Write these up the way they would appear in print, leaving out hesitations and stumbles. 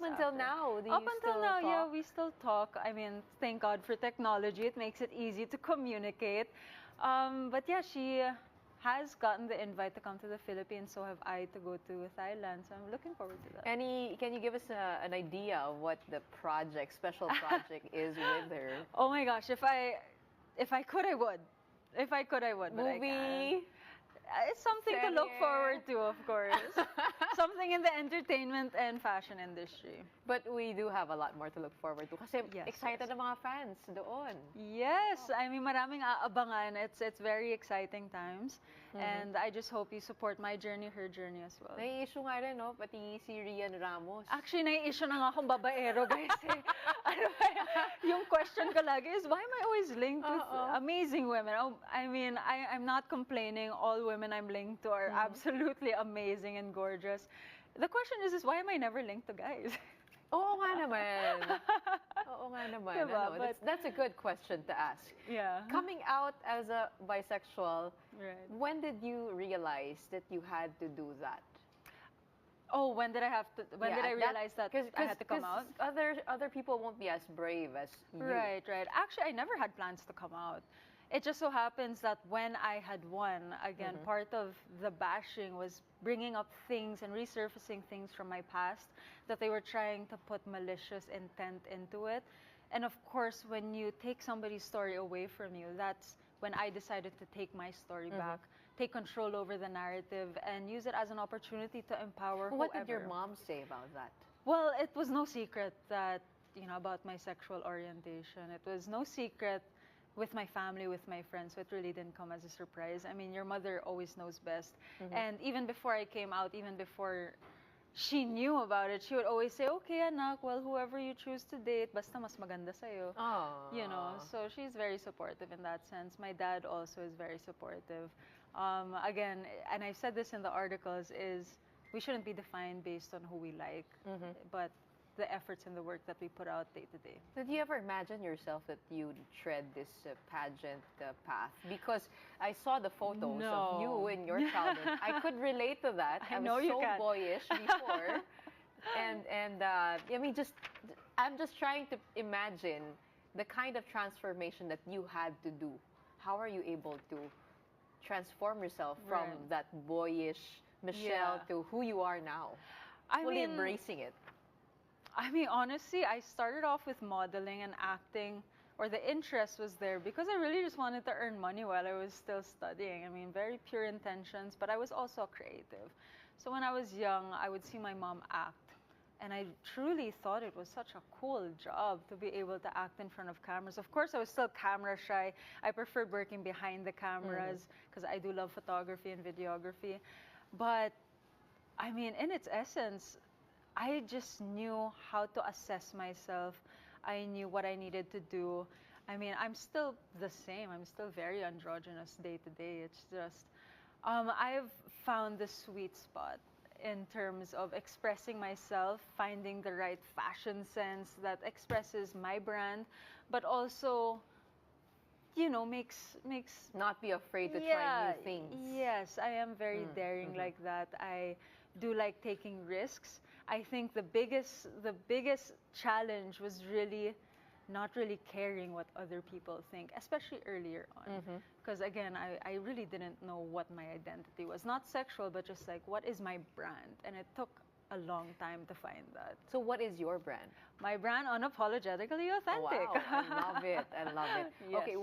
until now, do Up you until still now, yeah, talk? we still talk. I mean, thank God for technology. It makes it easy to communicate. But yeah, she has gotten the invite to come to the Philippines, so have I to go to Thailand. So I'm looking forward to that. Can you give us an idea of what the special project is with her? Oh my gosh, if I could, I would. If I could, I would. But I can't. Movie? It's something to look Serye? forward to, of course. Something in the entertainment and fashion industry. But we do have a lot more to look forward to kasi Yes, excited yes. ang mga fans doon. Yes, I mean maraming aabangan. It's very exciting times. And I just hope you support my journey, her journey as well. Nai-issue nga rin, no? Pati si Rian Ramos. Actually, nai-issue na nga akong babaero, guys. Eh. Ano ba yun? Yung question ko lagi is, why am I always linked with amazing women? Oh, I mean, I'm not complaining. All women I'm linked to are absolutely amazing and gorgeous. The question is why am I never linked to guys? Oo nga naman. Oo nga naman. Diba? Ano, that's a good question to ask. Yeah. Coming out as a bisexual, Right. when did you realize that you had to do that? Oh, when did I have to? When did I realize that I had to come out? Other people won't be as brave as you. Right, right. Actually, I never had plans to come out. It just so happens that when I had won, again, part of the bashing was bringing up things and resurfacing things from my past that they were trying to put malicious intent into it. And of course, when you take somebody's story away from you, that's when I decided to take my story back, take control over the narrative, and use it as an opportunity to empower What whoever. did your mom say about that? Well, it was no secret that, about my sexual orientation. It was no secret with my family, with my friends, so it really didn't come as a surprise. I mean, your mother always knows best. And even before I came out, even before she knew about it, she would always say, okay, anak, well, whoever you choose to date, basta mas maganda sa'yo. So she's very supportive in that sense. My dad also is very supportive. Again, and I've said this in the articles, is we shouldn't be defined based on who we like, but the efforts and the work that we put out day to day. Did you ever imagine yourself that you'd tread this pageant path? Because I saw the photos of you in your childhood. I could relate to that. I know was you so can. boyish before. I mean, I'm just trying to imagine the kind of transformation that you had to do. How are you able to transform yourself from that boyish Michelle to who you are now? Fully embracing it. I mean, honestly, I started off with modeling and acting, or the interest was there because I really just wanted to earn money while I was still studying. I mean, very pure intentions, but I was also a creative. So when I was young, I would see my mom act, and I truly thought it was such a cool job to be able to act in front of cameras. Of course, I was still camera shy. I preferred working behind the cameras because I do love photography and videography. But I mean, in its essence, I just knew how to assess myself. I knew what I needed to do. I mean, I'm still the same. I'm still very androgynous day to day. It's just, I've found the sweet spot in terms of expressing myself, finding the right fashion sense that expresses my brand, but also, makes Not be afraid to try new things. Yes, I am very daring like that. I do like taking risks. I think the biggest challenge was really not really caring what other people think, especially earlier on. Because again, I really didn't know what my identity was. Not sexual, but just like, what is my brand? And it took a long time to find that. So what is your brand? My brand, unapologetically authentic. Wow, I love it. I love it. Yes. Okay,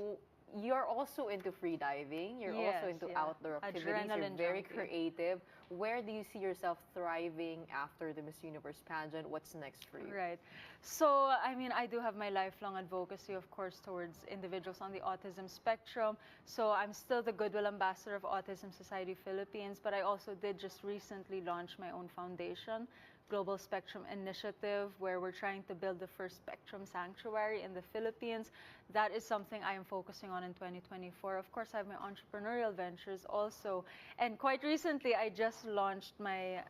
you're also into free diving. You're also into outdoor activities. Adrenaline You're very junkie. creative. Where do you see yourself thriving after the Miss Universe pageant? What's next for you? Right. So, I mean, I do have my lifelong advocacy, of course, towards individuals on the autism spectrum. So I'm still the Goodwill Ambassador of Autism Society Philippines, but I also did just recently launch my own foundation, Global Spectrum Initiative, where we're trying to build the first spectrum sanctuary in the Philippines. That is something I am focusing on in 2024. Of course, I have my entrepreneurial ventures also. And quite recently, I just launched my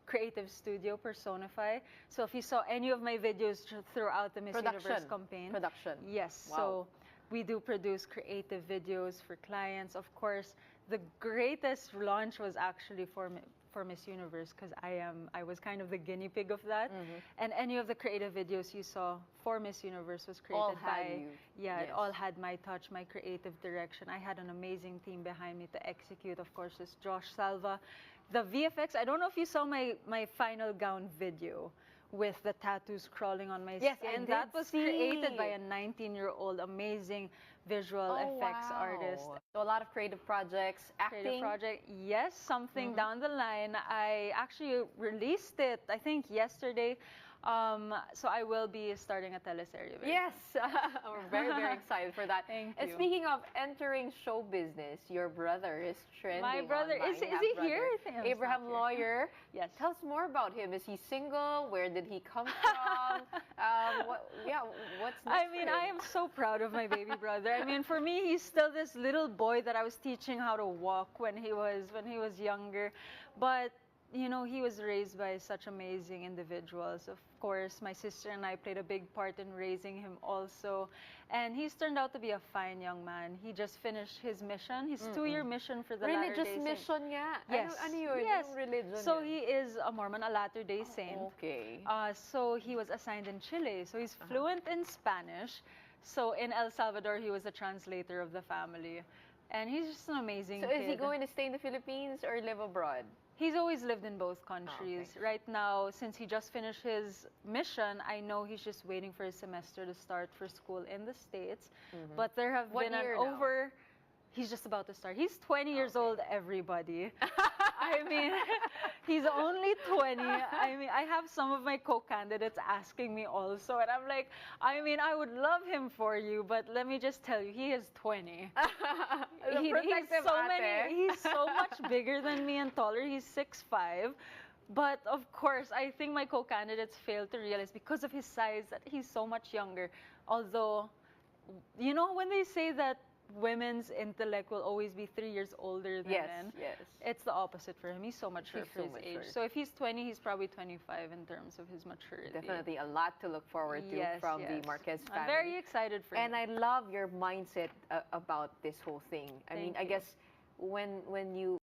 creative studio, Personify. So if you saw any of my videos throughout the Miss Universe campaign. Production. Yes. Wow. So we do produce creative videos for clients. Of course, the greatest launch was actually for Miss Universe because I was kind of the guinea pig of that. Mm-hmm. And any of the creative videos you saw for Miss Universe was created All had by you. yeah, Yes. it all had my touch, my creative direction. I had an amazing team behind me to execute. Of course, it's Josh Salva. The VFX, I don't know if you saw my final gown video with the tattoos crawling on my Yes, I skin. did That was see. created by a 19-year-old amazing visual effects artist. So a lot of creative projects, acting. Creative project, yes, something down the line. I actually released it, I think, yesterday. So I will be starting a teleserye. Yes, we're very, very excited for that. Thank And you. speaking of entering show business, your brother is trending. My brother, online. is You he have here? brother. I think he's Abraham not here. Lawyer. Yes. Tell us more about him. Is he single? Where did he come from? What's next I mean, for I him? am so proud of my baby brother. I mean, for me, he's still this little boy that I was teaching how to walk when he was younger. But you know, he was raised by such amazing individuals. Of course, my sister and I played a big part in raising him also. And he's turned out to be a fine young man. He just finished his mission, his 2-year mission for the Religious Latter-day Saint. mission nga. Yes. Ano yun? Yes. Anong religion So yun? he is a Mormon, a Latter-day Saint. Okay. So he was assigned in Chile. So he's fluent in Spanish. So in El Salvador, he was a translator of the family. And he's just an amazing So kid. is he going to stay in the Philippines or live abroad? He's always lived in both countries. okay. Right now, since he just finished his mission, I know he's just waiting for his semester to start for school in the States. But there have What been an year now? over... He's just about to start. He's 20 years old, everybody. I mean, he's only 20. I mean, I have some of my co-candidates asking me also, and I'm like, I mean, I would love him for you, but let me just tell you, he is 20. He's so much bigger than me and taller. He's 6'5". But of course, I think my co-candidates fail to realize because of his size that he's so much younger. Although, you know, when they say that women's intellect will always be 3 years older than men. Yes. It's the opposite for him. He's so mature He's for so his mature. age. So if he's 20, he's probably 25 in terms of his maturity. Definitely a lot to look forward to from the Marquez family. I'm very excited for And him. I love your mindset about this whole thing. I mean, Thank I you. guess when you